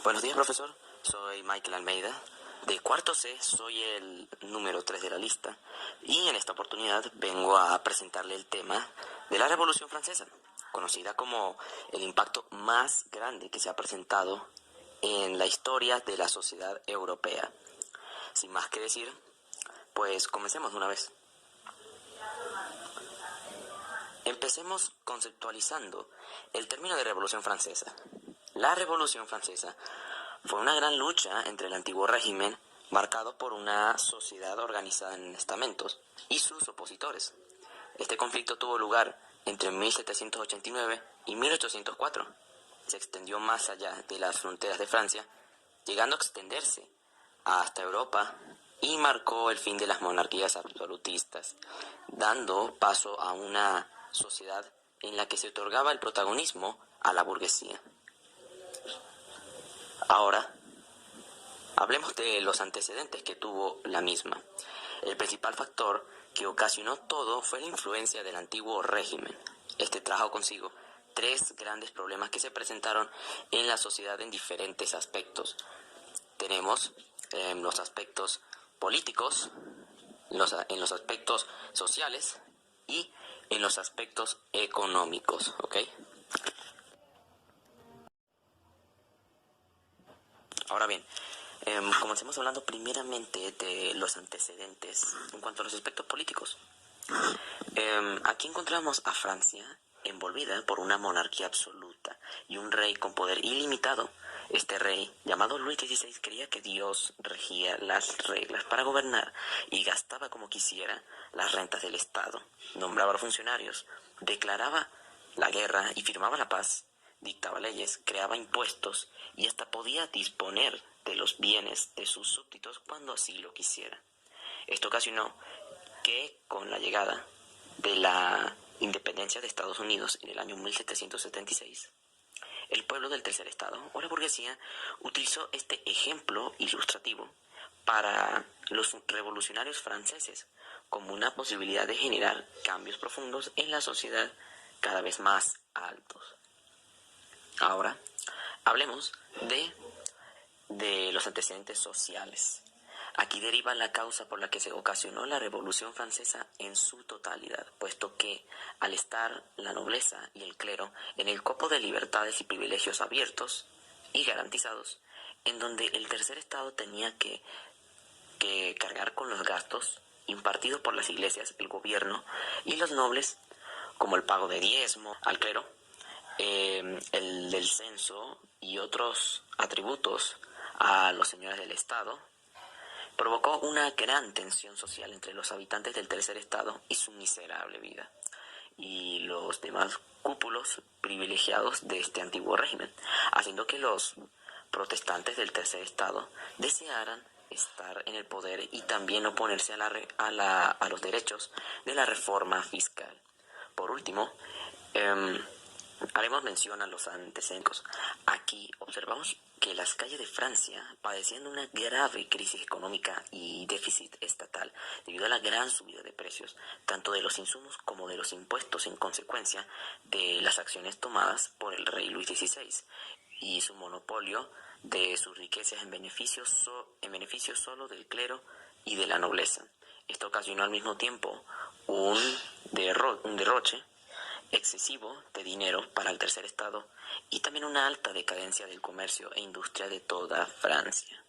Buenos días, profesor. Soy Michael Almeida. De cuarto C, soy el número 3 de la lista y en esta oportunidad vengo a presentarle el tema de la Revolución Francesa, conocida como el impacto más grande que se ha presentado en la historia de la sociedad europea. Sin más que decir, pues comencemos de una vez. Empecemos conceptualizando el término de Revolución Francesa. La Revolución Francesa fue una gran lucha entre el antiguo régimen, marcado por una sociedad organizada en estamentos, y sus opositores. Este conflicto tuvo lugar entre 1789 y 1804. Se extendió más allá de las fronteras de Francia, llegando a extenderse hasta Europa y marcó el fin de las monarquías absolutistas, dando paso a una sociedad en la que se otorgaba el protagonismo a la burguesía. Ahora, hablemos de los antecedentes que tuvo la misma. El principal factor que ocasionó todo fue la influencia del antiguo régimen. Este trajo consigo tres grandes problemas que se presentaron en la sociedad en diferentes aspectos. Tenemos los aspectos políticos, en los aspectos sociales y en los aspectos económicos, ¿ok? Ahora bien, comencemos hablando primeramente de los antecedentes en cuanto a los aspectos políticos. Aquí encontramos a Francia envolvida por una monarquía absoluta y un rey con poder ilimitado. Este rey, llamado Luis XVI, creía que Dios regía las reglas para gobernar y gastaba como quisiera las rentas del Estado, nombraba a los funcionarios, declaraba la guerra y firmaba la paz, dictaba leyes, creaba impuestos y hasta podía disponer de los bienes de sus súbditos cuando así lo quisiera. Esto ocasionó que con la llegada de la independencia de Estados Unidos en el año 1776, el pueblo del tercer estado o la burguesía utilizó este ejemplo ilustrativo para los revolucionarios franceses como una posibilidad de generar cambios profundos en la sociedad cada vez más altos. Ahora, hablemos de los antecedentes sociales. Aquí deriva la causa por la que se ocasionó la Revolución Francesa en su totalidad, puesto que, al estar la nobleza y el clero en el copo de libertades y privilegios abiertos y garantizados, en donde el tercer estado tenía que cargar con los gastos impartidos por las iglesias, el gobierno y los nobles, como el pago de diezmo al clero, el del censo y otros atributos a los señores del estado, provocó una gran tensión social entre los habitantes del tercer estado y su miserable vida, y los demás cúpulos privilegiados de este antiguo régimen, haciendo que los protestantes del tercer estado desearan estar en el poder y también oponerse a los derechos de la reforma fiscal. Por último, haremos mención a los antecedentes. Aquí observamos que las calles de Francia padecían una grave crisis económica y déficit estatal debido a la gran subida de precios, tanto de los insumos como de los impuestos en consecuencia de las acciones tomadas por el rey Luis XVI y su monopolio de sus riquezas en beneficio solo del clero y de la nobleza. Esto ocasionó al mismo tiempo un derroche excesivo de dinero para el tercer estado y también una alta decadencia del comercio e industria de toda Francia.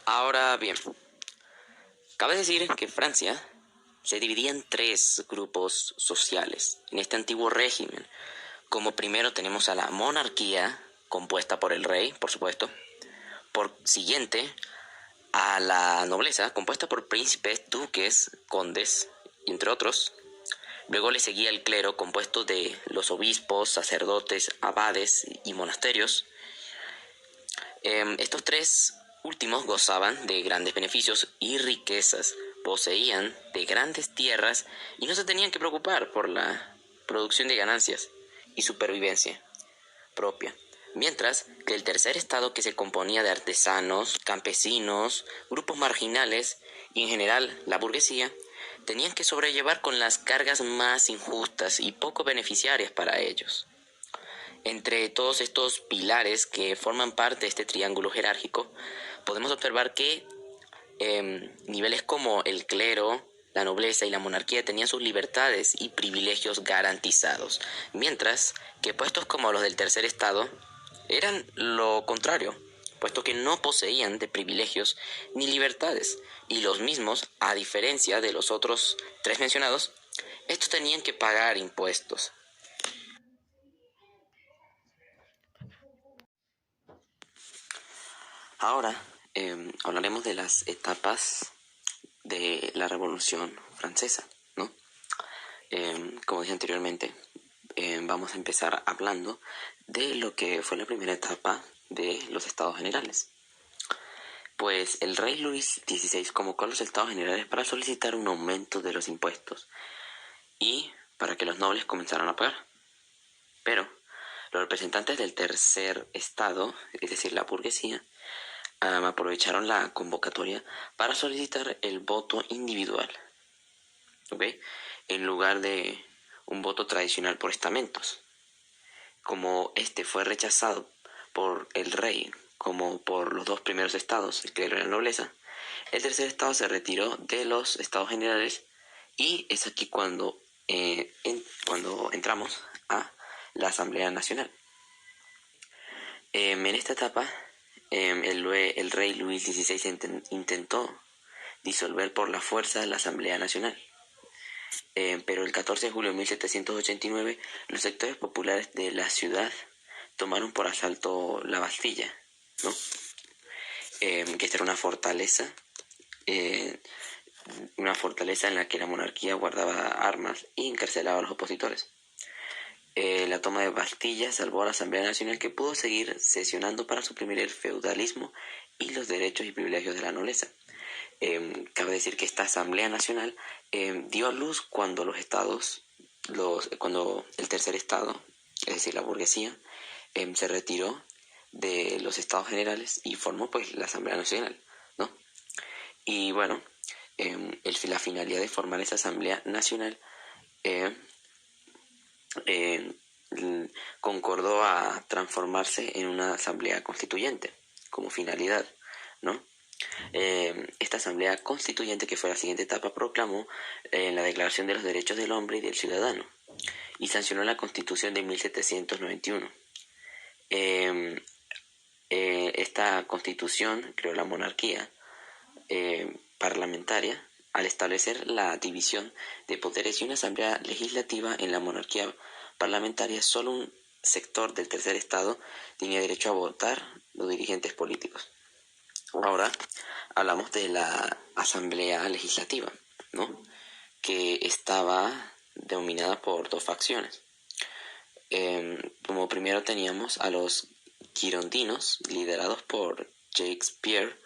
Ahora bien, cabe decir que Francia se dividía en tres grupos sociales en este antiguo régimen. Como primero tenemos a la monarquía, compuesta por el rey, por supuesto. Por siguiente, a la nobleza, compuesta por príncipes, duques, condes, entre otros. Luego le seguía el clero, compuesto de los obispos, sacerdotes, abades y monasterios. Estos tres últimos gozaban de grandes beneficios y riquezas, poseían de grandes tierras y no se tenían que preocupar por la producción de ganancias y supervivencia propia. Mientras que el tercer estado, que se componía de artesanos, campesinos, grupos marginales y en general la burguesía, tenían que sobrellevar con las cargas más injustas y poco beneficiarias para ellos. Entre todos estos pilares que forman parte de este triángulo jerárquico, podemos observar que niveles como el clero, la nobleza y la monarquía tenían sus libertades y privilegios garantizados, mientras que puestos como los del tercer estado eran lo contrario, puesto que no poseían de privilegios ni libertades, y los mismos, a diferencia de los otros tres mencionados, estos tenían que pagar impuestos. Ahora hablaremos de las etapas de la Revolución Francesa, ¿no? Como dije anteriormente, vamos a empezar hablando de lo que fue la primera etapa de los Estados Generales. Pues el rey Luis XVI convocó a los Estados Generales para solicitar un aumento de los impuestos y para que los nobles comenzaran a pagar. Pero los representantes del tercer estado, es decir, la burguesía, aprovecharon la convocatoria para solicitar el voto individual, ¿ok? En lugar de un voto tradicional por estamentos. Como este fue rechazado por el rey como por los dos primeros estados, el clero y la nobleza, el tercer estado se retiró de los estados generales y es aquí cuando entramos a la Asamblea Nacional. En esta etapa, el rey Luis XVI intentó disolver por la fuerza la Asamblea Nacional. Pero el 14 de julio de 1789 los sectores populares de la ciudad tomaron por asalto la Bastilla, ¿no? Que esta era una fortaleza en la que la monarquía guardaba armas y encarcelaba a los opositores. La toma de Bastilla salvó a la Asamblea Nacional, que pudo seguir sesionando para suprimir el feudalismo y los derechos y privilegios de la nobleza. Cabe decir que esta Asamblea Nacional dio a luz cuando cuando el tercer estado, es decir, la burguesía, se retiró de los estados generales y formó pues la Asamblea Nacional, ¿no? Y bueno, la finalidad de formar esa Asamblea Nacional concordó a transformarse en una asamblea constituyente como finalidad, ¿no? Esta asamblea constituyente, que fue la siguiente etapa, proclamó la Declaración de los Derechos del Hombre y del Ciudadano y sancionó la Constitución de 1791. Esta constitución creó la monarquía parlamentaria al establecer la división de poderes y una asamblea legislativa. En la monarquía parlamentaria, solo un sector del tercer estado tenía derecho a votar los dirigentes políticos. Ahora hablamos de la asamblea legislativa, ¿no? Que estaba dominada por dos facciones. Como primero teníamos a los girondinos, liderados por Shakespeare,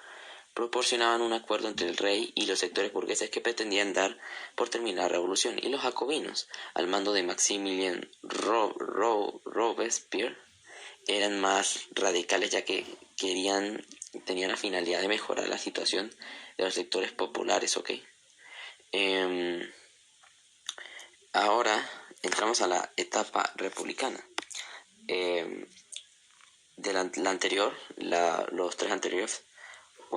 proporcionaban un acuerdo entre el rey y los sectores burgueses que pretendían dar por terminada la revolución, y los jacobinos, al mando de Maximilien Robespierre, eran más radicales, ya que tenían la finalidad de mejorar la situación de los sectores populares, ¿ok? Ahora entramos a la etapa republicana. De la anterior, los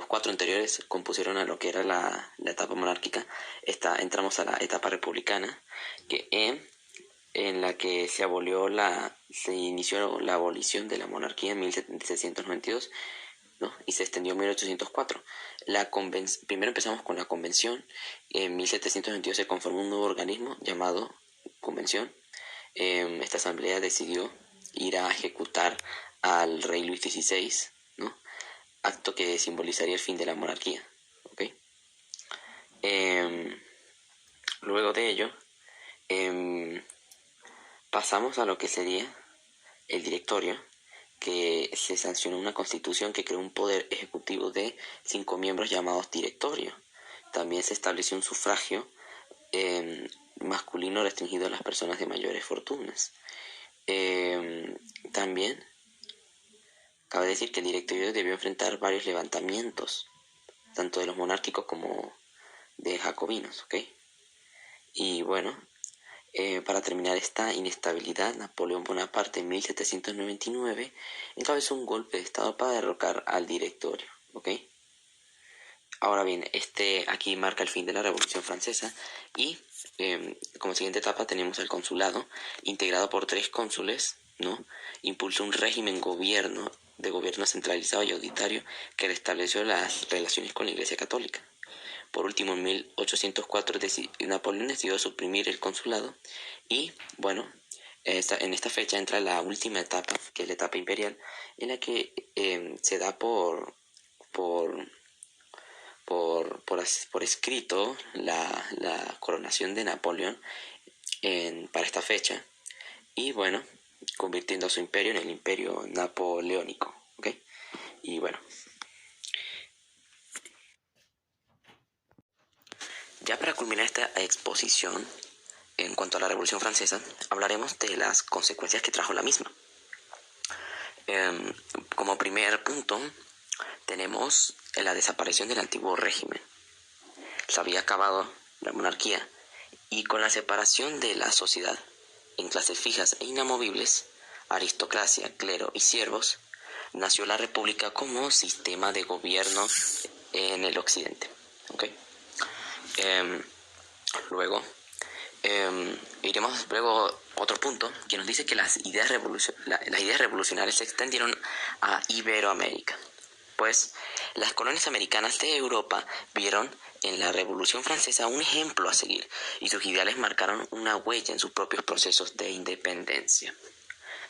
cuatro anteriores compusieron a lo que era la etapa monárquica. Entramos a la etapa republicana, en la que se inició la abolición de la monarquía en 1792, ¿no? Y se extendió en 1804. Primero empezamos con la convención. En 1792 se conformó un nuevo organismo llamado convención. Esta asamblea decidió ir a ejecutar al rey Luis XVI, ¿no? Acto que simbolizaría el fin de la monarquía, ¿okay? Luego de ello, pasamos a lo que sería el directorio, que se sancionó una constitución que creó un poder ejecutivo de 5 miembros llamados directorio. También se estableció un sufragio masculino restringido a las personas de mayores fortunas. También cabe decir que el directorio debió enfrentar varios levantamientos, tanto de los monárquicos como de jacobinos, ¿ok? Y bueno, para terminar esta inestabilidad, Napoleón Bonaparte en 1799 encabezó un golpe de estado para derrocar al directorio, ¿ok? Ahora bien, aquí marca el fin de la Revolución Francesa y como siguiente etapa tenemos el consulado, integrado por 3 cónsules, ¿no? Impulsó un régimen de gobierno centralizado y auditario que restableció las relaciones con la Iglesia Católica. Por último, en 1804 Napoleón decidió suprimir el consulado y, bueno, en esta fecha entra la última etapa, que es la etapa imperial, en la que se da por, por escrito la coronación de Napoleón para esta fecha y, bueno, convirtiendo a su imperio en el imperio napoleónico, ¿ok? Y bueno, ya para culminar esta exposición en cuanto a la Revolución Francesa, hablaremos de las consecuencias que trajo la misma. Como primer punto, tenemos la desaparición del antiguo régimen. Se había acabado la monarquía y con la separación de la sociedad en clases fijas e inamovibles, aristocracia, clero y siervos, nació la república como sistema de gobierno en el occidente. ¿Okay? Luego, iremos luego a otro punto que nos dice que las ideas revolucionarias se extendieron a Iberoamérica. Pues las colonias americanas de Europa vieron en la Revolución Francesa un ejemplo a seguir y sus ideales marcaron una huella en sus propios procesos de independencia.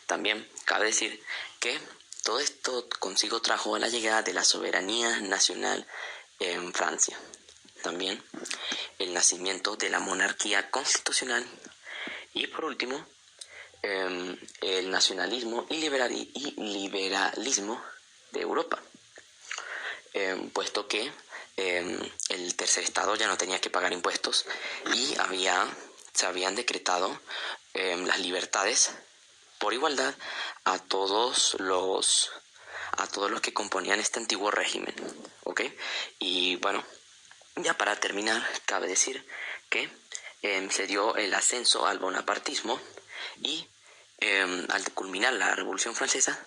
También cabe decir que todo esto consigo trajo la llegada de la soberanía nacional en Francia. También el nacimiento de la monarquía constitucional y por último el nacionalismo y liberalismo de Europa. Puesto que el tercer estado ya no tenía que pagar impuestos y se habían decretado las libertades por igualdad a todos los que componían este antiguo régimen, ¿ok? Y bueno, ya para terminar, cabe decir que se dio el ascenso al bonapartismo y al culminar la Revolución Francesa,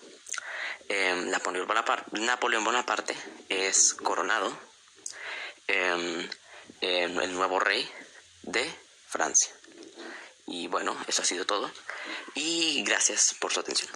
Napoleón Bonaparte es coronado el nuevo rey de Francia. Y bueno, eso ha sido todo. Y gracias por su atención.